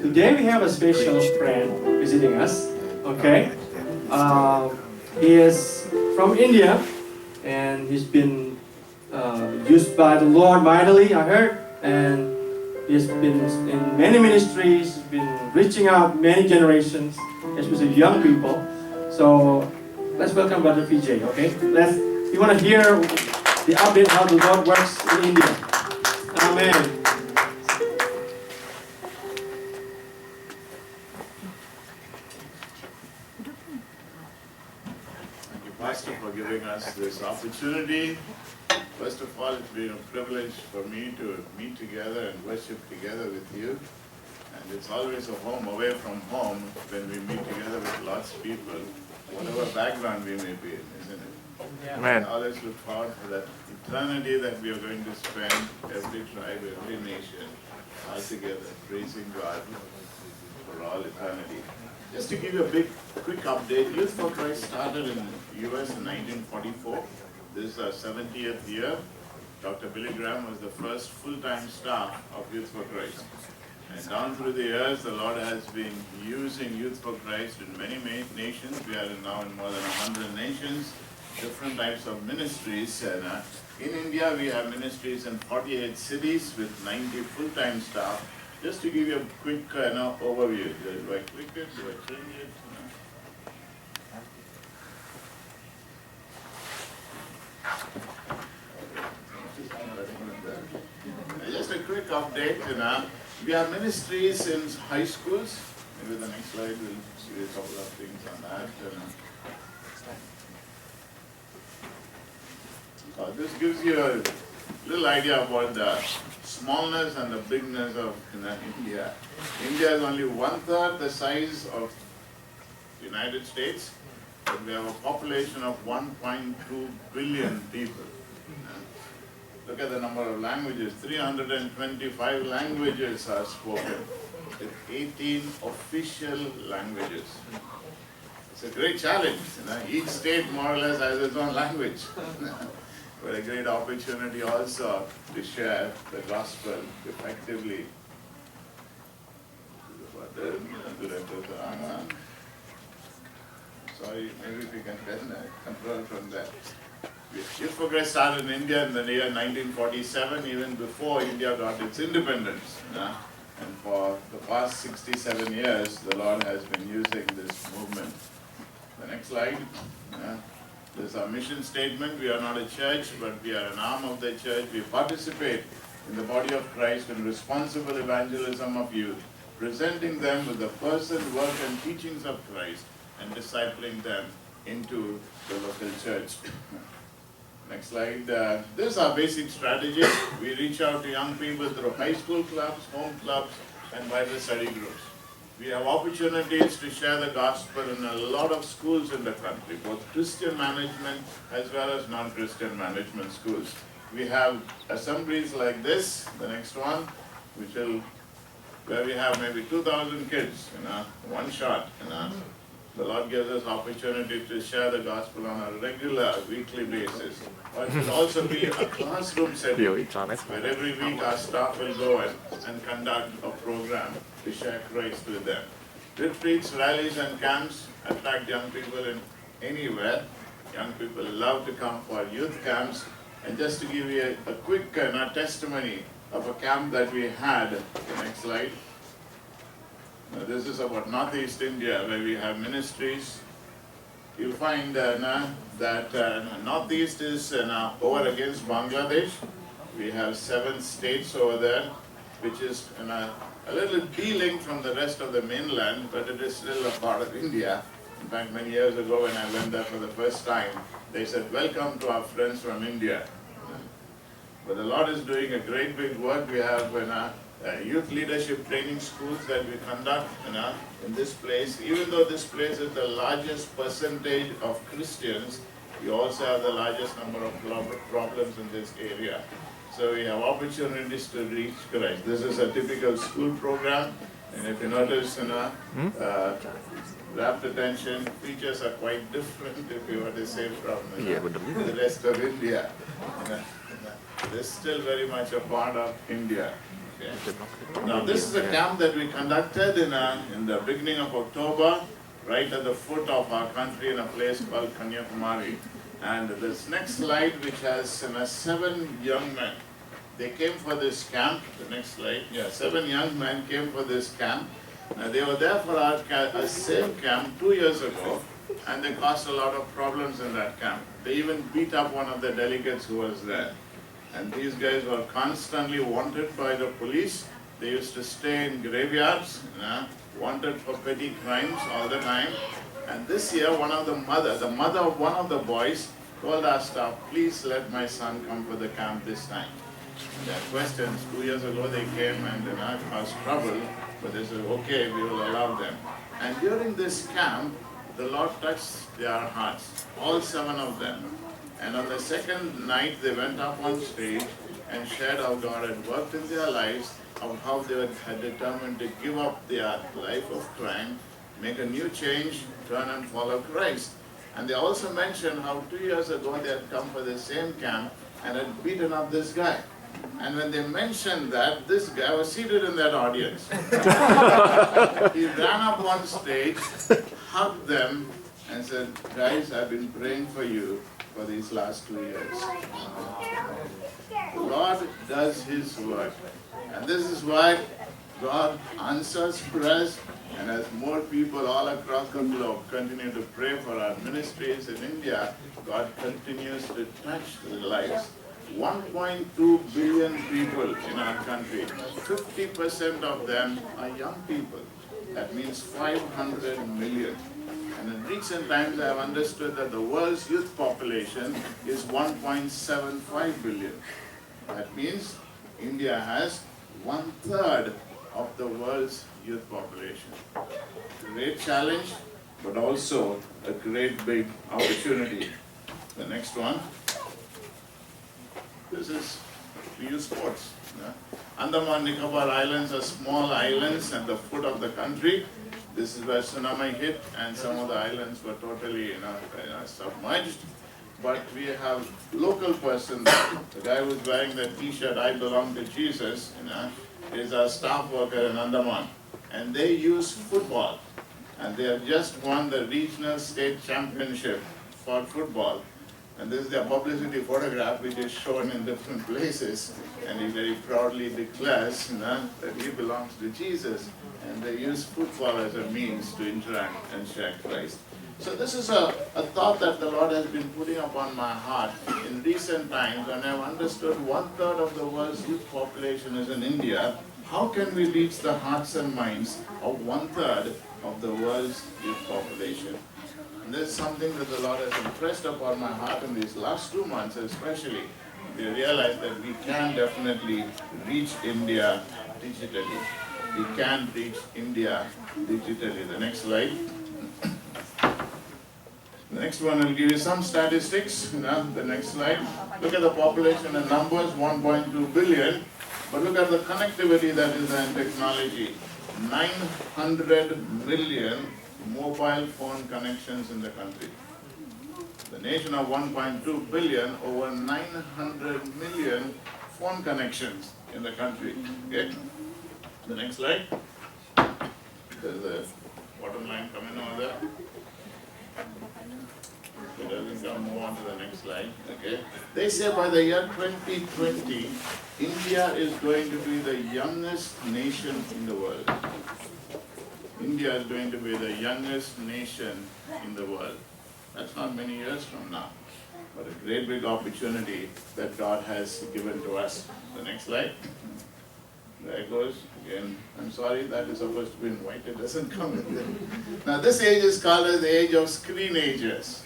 Today we have a special friend visiting us. Okay, he is from India, and he's been used by the Lord mightily, I heard, and he's been in many ministries, he's been reaching out many generations, especially young people. So let's welcome Brother PJ. Okay, you want to hear the update how the Lord works in India. Amen. Pastor, for giving us this opportunity. First of all, it's been a privilege for me to meet together and worship together with you. And it's always a home away from home when we meet together with lots of people, whatever background we may be in, isn't it? Amen. I always look forward to that eternity that we are going to spend, every tribe, every nation, all together, praising God for all eternity. Just to give you a quick update, Youth for Christ started in US in 1944. This is our 70th year. Dr. Billy Graham was the first full-time staff of Youth for Christ. And down through the years, the Lord has been using Youth for Christ in many nations. We are now in more than 100 nations, different types of ministries. And in India, we have ministries in 48 cities with 90 full-time staff. Just to give you a quick overview, do I click it? Do I change it? Just a quick update. We have ministries in high schools. Maybe the next slide will see a couple of things on that. This gives you a little idea about the smallness and the bigness of India. India is only 1/3 the size of the United States, but we have a population of 1.2 billion people. Look at the number of languages. 325 languages are spoken, with 18 official languages. It's a great challenge. Each state more or less has its own language. But a great opportunity also to share the gospel effectively. Sorry, maybe if you can control from that. Youth for Christ started in India in the year 1947, even before India got its independence. And for the past 67 years, the Lord has been using this movement. The next slide. This is our mission statement. We are not a church, but we are an arm of the church. We participate in the body of Christ in responsible evangelism of youth, presenting them with the person, work, and teachings of Christ, and discipling them into the local church. Next slide. This is our basic strategy. We reach out to young people through high school clubs, home clubs, and Bible study groups. We have opportunities to share the gospel in a lot of schools in the country, both Christian management as well as non-Christian management schools. We have assemblies like this, the next one, where we have maybe 2,000 kids, one shot. The Lord gives us opportunity to share the gospel on a regular, weekly basis. Or it could also be a classroom setting, where every week our staff will go and conduct a program to share Christ with them. Retreats, rallies, and camps attract young people in anywhere. Young people love to come for youth camps. And just to give you a quick testimony of a camp that we had, the next slide. Now, this is about Northeast India, where we have ministries. You'll find that Northeast is over against Bangladesh. We have 7 states over there, which is a little de-linked from the rest of the mainland, but it is still a part of India. In fact, many years ago when I went there for the first time, they said, "Welcome to our friends from India." But the Lord is doing a great big work. We have youth leadership training schools that we conduct in this place. Even though this place is the largest percentage of Christians, we also have the largest number of problems in this area. So we have opportunities to reach Christ. This is a typical school program. And if you notice, rapt attention features are quite different, if you were to say, from the rest of India. They're still very much a part of India. Okay. Now this is a camp that we conducted in the beginning of October, right at the foot of our country in a place called Kanyakumari. And this next slide, which has 7 young men. They came for this camp. The next slide. Yeah, 7 young men came for this camp. They were there for our same camp 2 years ago, and they caused a lot of problems in that camp. They even beat up one of the delegates who was there. And these guys were constantly wanted by the police. They used to stay in graveyards, wanted for petty crimes all the time. And this year, the mother of one of the boys told our staff, please let my son come for the camp this time. They had questions. 2 years ago they came and caused trouble, but they said, okay, we will allow them. And during this camp, the Lord touched their hearts, all 7 of them. And on the second night, they went up on stage and shared how God had worked in their lives, of how they had determined to give up their life of crime, make a new change, turn and follow Christ. And they also mentioned how 2 years ago they had come for the same camp and had beaten up this guy. And when they mentioned that, this guy was seated in that audience. He ran up on stage, hugged them, and said, guys, I've been praying for you for these last 2 years. The Lord does His work. And this is why God answers prayers, and as more people all across the globe continue to pray for our ministries in India, God continues to touch the lives. 1.2 billion people in our country, 50% of them are young people. That means 500 million. And in recent times I have understood that the world's youth population is 1.75 billion. That means India has 1/3 of the world's youth population. Great challenge, but also a great big opportunity. The next one. This is, we use sports. Andaman Nicobar Islands are small islands at the foot of the country. This is where tsunami hit and some of the islands were totally submerged. But we have local person, the guy who's wearing the t-shirt, I belong to Jesus, is a staff worker in Andaman. And they use football. And they have just won the regional state championship for football. And this is their publicity photograph, which is shown in different places. And he very proudly declares that he belongs to Jesus. And they use football as a means to interact and share Christ. So this is a thought that the Lord has been putting upon my heart in recent times, when I've understood 1/3 of the world's youth population is in India. How can we reach the hearts and minds of 1/3 of the world's youth population? And this is something that the Lord has impressed upon my heart in these last 2 months especially. We realize that we can definitely reach India digitally. We can reach India digitally. The next slide. The next one will give you some statistics. The next slide. Look at the population and numbers, 1.2 billion. But look at the connectivity that is in technology. 900 million mobile phone connections in the country. The nation of 1.2 billion, over 900 million phone connections in the country. Okay? The next slide. There's the bottom line coming over there. It doesn't come, move on to the next slide. Okay. They say by the year 2020, India is going to be the youngest nation in the world. India is going to be the youngest nation in the world. That's not many years from now, but a great big opportunity that God has given to us. The next slide. There it goes. Again, I'm sorry, that is supposed to be in white, it doesn't come in there. Now this age is called as the age of screenagers.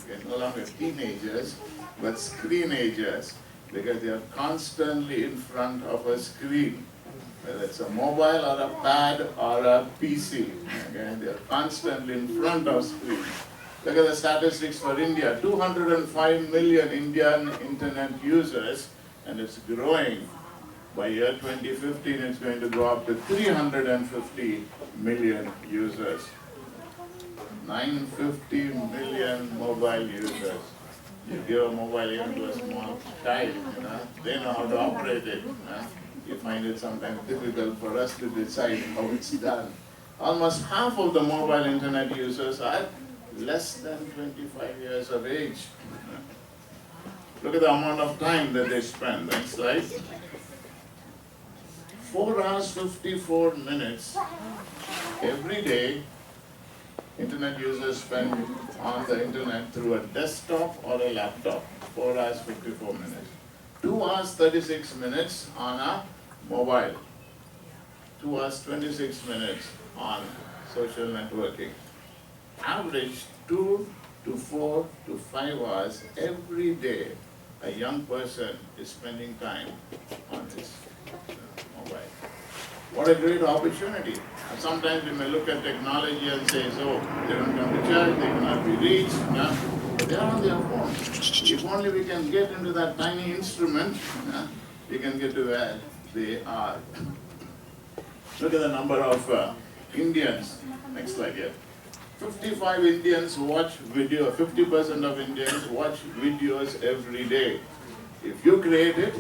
Okay, no longer teenagers, but screenagers, because they are constantly in front of a screen. Whether it's a mobile or a pad or a PC, okay, they are constantly in front of screens. Look at the statistics for India, 205 million Indian internet users, and it's growing. By year 2015, it's going to go up to 350 million users. 950 million mobile users. You give a mobile even to a small child, they know how to operate it. you find it sometimes difficult for us to decide how it's done. Almost half of the mobile internet users are less than 25 years of age. Look at the amount of time that they spend. Next slide. 4 hours 54 minutes every day internet users spend on the internet through a desktop or a laptop. 4 hours 54 minutes. 2 hours 36 minutes on a mobile. 2 hours 26 minutes on social networking. Average 2 to 4 to 5 hours every day a young person is spending time on his mobile. What a great opportunity. And sometimes we may look at technology and say, so they don't come to church, they cannot be reached, but they are on their phone. If only we can get into that tiny instrument, we can get to where they are. Look at the number of Indians. Next slide here. 55 Indians watch video, 50% of Indians watch videos every day. If you create it,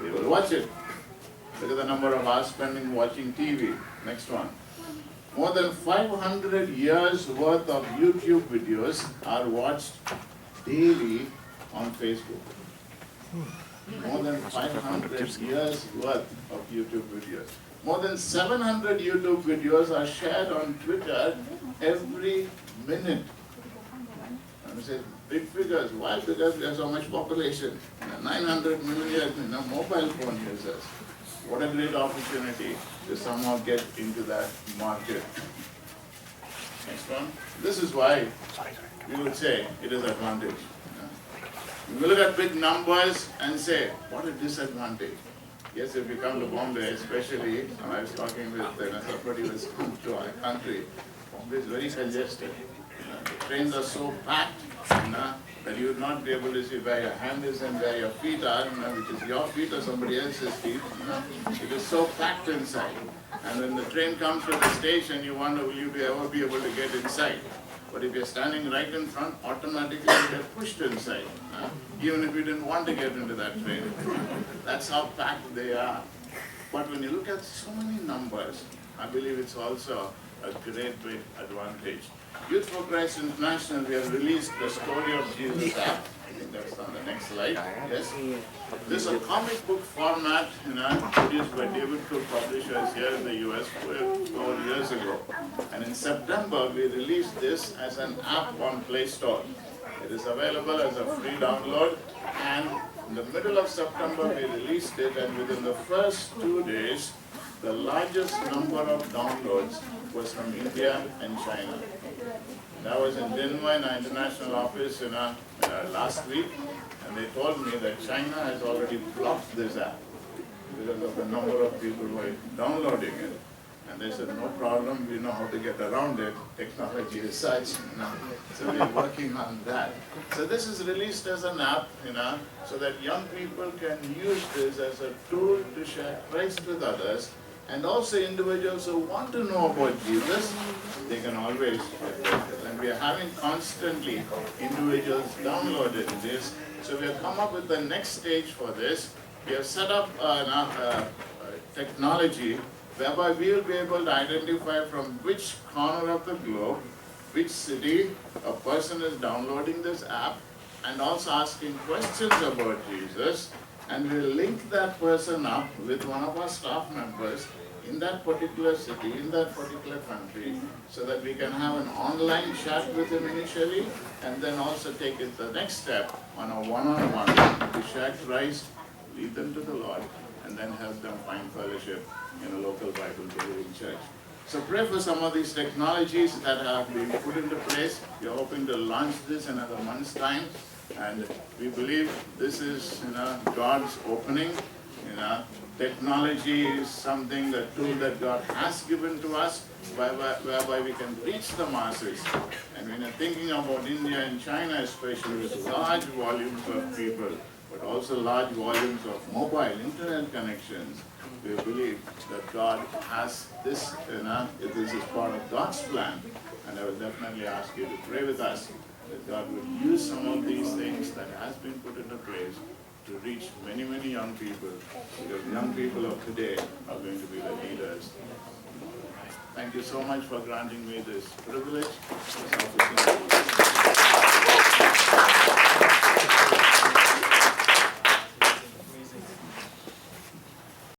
they will watch it. Look at the number of hours spending watching TV. Next one. More than 500 years worth of YouTube videos are watched daily on Facebook. More than 500 years worth of YouTube videos. More than 700 YouTube videos are shared on Twitter every minute. And I say, big figures. Why? Because we have so much population. 900 million mobile phone users. What a great opportunity to somehow get into that market. Next one. This is why we would say it is advantage. We look at big numbers and say, what a disadvantage. Yes, if you come to Bombay, especially, and I was talking with somebody who has come to our country, Bombay is very congested. The trains are so packed that you would not be able to see where your hand is and where your feet are, which is your feet or somebody else's feet. It is so packed inside. And when the train comes to the station, you wonder, will you ever be able to get inside? But if you're standing right in front, automatically you get pushed inside, even if you didn't want to get into that train. That's how packed they are. But when you look at so many numbers, I believe it's also a great advantage. Youth for Christ International, we have released the Story of Jesus app. I think that's on the next slide. Yes. This is a comic book format, produced by David Cook Publishers here in the US 4 years ago. And in September, we released this as an app on Play Store. It is available as a free download. And in the middle of September, we released it, and within the first 2 days, the largest number of downloads was from India and China. And I was in Denver in our international office last week, and they told me that China has already blocked this app because of the number of people who are downloading it. And they said, no problem, we know how to get around it. Technology is such, so we're working on that. So this is released as an app, so that young people can use this as a tool to share Christ with others. And also individuals who want to know about Jesus, they can always get this. And we are having constantly individuals downloading this. So we have come up with the next stage for this. We have set up technology whereby we will be able to identify from which corner of the globe, which city a person is downloading this app, and also asking questions about Jesus. And we'll link that person up with one of our staff members in that particular city, in that particular country, so that we can have an online chat with him initially, and then also take it the next step on a one-on-one to share Christ, lead them to the Lord, and then help them find fellowship in a local Bible-believing church. So pray for some of these technologies that have been put into place. We're hoping to launch this in another month's time. And we believe this is God's opening. Technology is something, the tool that God has given to us, whereby we can reach the masses. And when you're thinking about India and China especially, with large volumes of people, but also large volumes of mobile internet connections, we believe that God has this, this is part of God's plan. And I will definitely ask you to pray with us that God would use some of these things that has been put into place to reach many, many young people, because young people of today are going to be the leaders. Thank you so much for granting me this privilege.